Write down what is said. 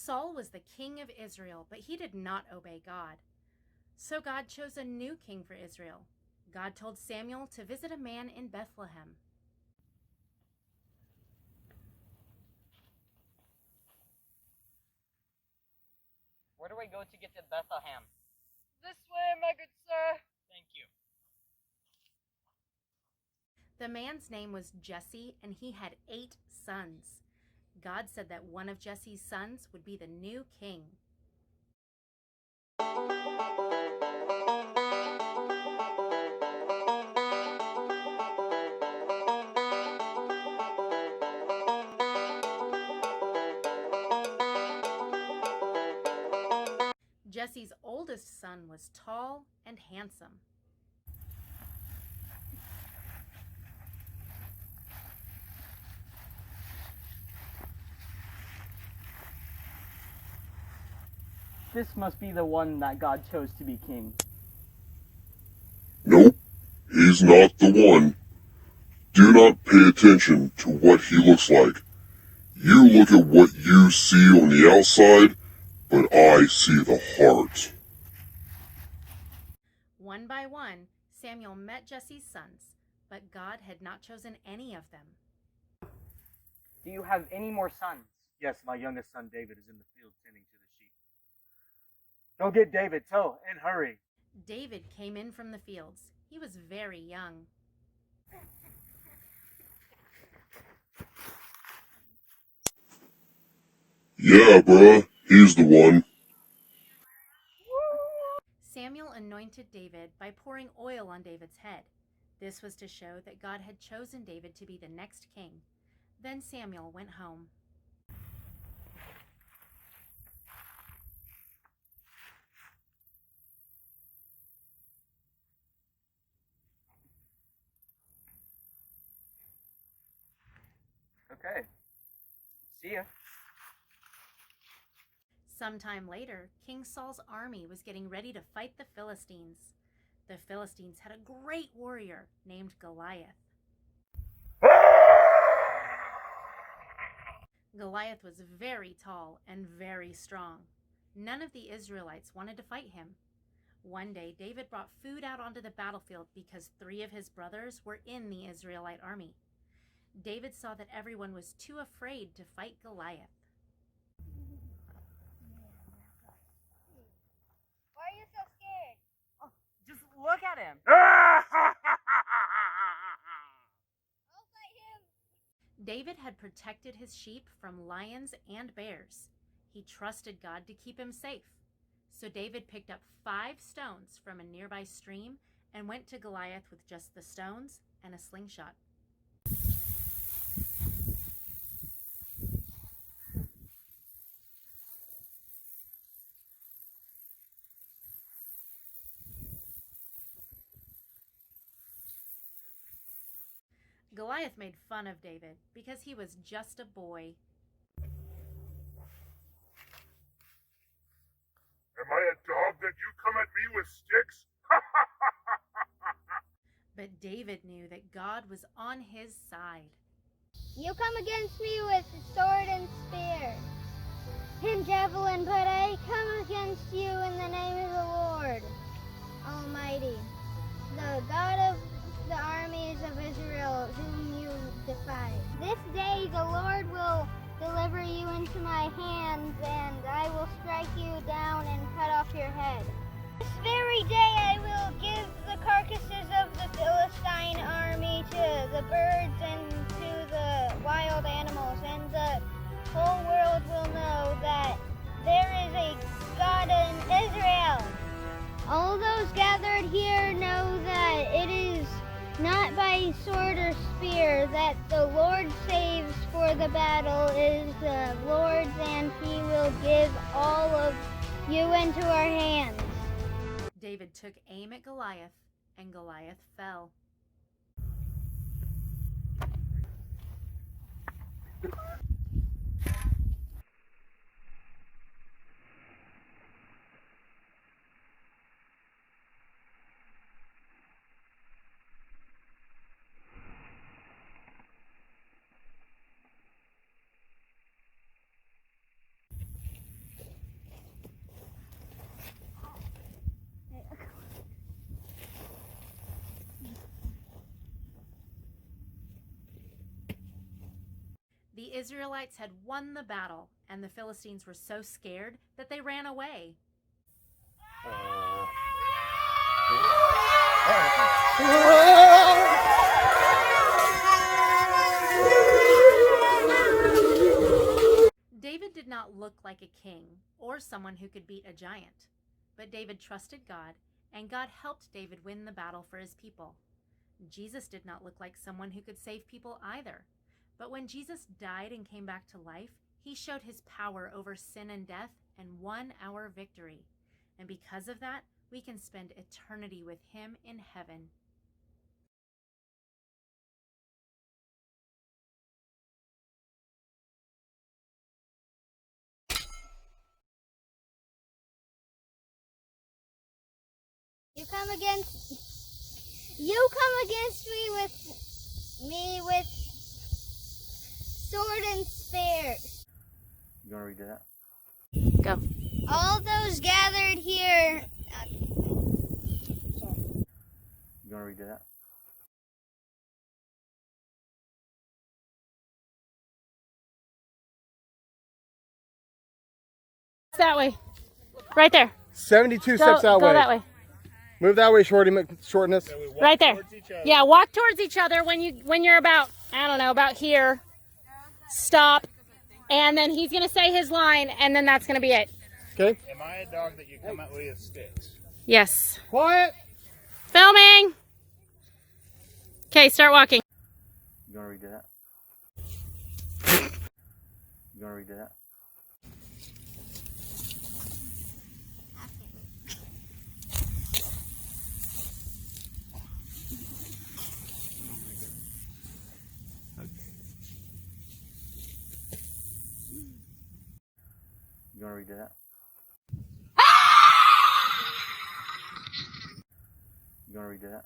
Saul was the king of Israel, but he did not obey God. So God chose a new king for Israel. God told Samuel to visit a man in Bethlehem. Where do I go to get to Bethlehem? This way, my good sir. Thank you. The man's name was Jesse, and he had 8 sons. God said that one of Jesse's sons would be the new king. Jesse's oldest son was tall and handsome. This must be the one that God chose to be king. Nope, he's not the one. Do not pay attention to what he looks like. You look at what you see on the outside, but I see the heart. One by one, Samuel met Jesse's sons, but God had not chosen any of them. Do you have any more sons? Yes, my youngest son David is in the field tending to the sheep. Go get David, tell, and hurry. David came in from the fields. He was very young. Yeah, bruh, he's the one. Samuel anointed David by pouring oil on David's head. This was to show that God had chosen David to be the next king. Then Samuel went home. Okay. See ya. Sometime later, King Saul's army was getting ready to fight the Philistines. The Philistines had a great warrior named Goliath. Goliath was very tall and very strong. None of the Israelites wanted to fight him. One day, David brought food out onto the battlefield because 3 of his brothers were in the Israelite army. David saw that everyone was too afraid to fight Goliath. Why are you so scared? Oh, just look at him. I'll fight him. David had protected his sheep from lions and bears. He trusted God to keep him safe. So David picked up 5 stones from a nearby stream and went to Goliath with just the stones and a slingshot. Goliath made fun of David because he was just a boy. Am I a dog that you come at me with sticks? But David knew that God was on his side. You come against me with sword and spear and javelin, but I come against you in the name of the Lord Almighty, the God of the armies of Israel, whom you defy. This day the Lord will deliver you into my hands, and I will strike you down and cut off your head. This very day I will give the carcasses of the Philistine army to the birds and to the wild animals, and the whole world will know that there is a God in Israel. All those gathered here know that it is not by sword or spear that the Lord saves, for the battle is the Lord's, and he will give all of you into our hands. David took aim at Goliath, and Goliath fell. The Israelites had won the battle, and the Philistines were so scared that they ran away. David did not look like a king or someone who could beat a giant, but David trusted God, and God helped David win the battle for his people. Jesus did not look like someone who could save people either, but when Jesus died and came back to life, he showed his power over sin and death and won our victory. And because of that, we can spend eternity with him in heaven. You come against me with sword and spear. You gonna read that? Go. All those gathered here. You gonna read that? That way. Right there. 72 steps that go way. that way. Move that way, shortness. Right there. Yeah, walk towards each other when you're about, I don't know, about here. Stop. And then he's going to say his line, and then that's going to be it. Okay. Am I a dog that you come up with sticks? Yes. Quiet. Filming. Okay, start walking. You gonna read that? You gonna read that? You gonna read that? You gonna read that?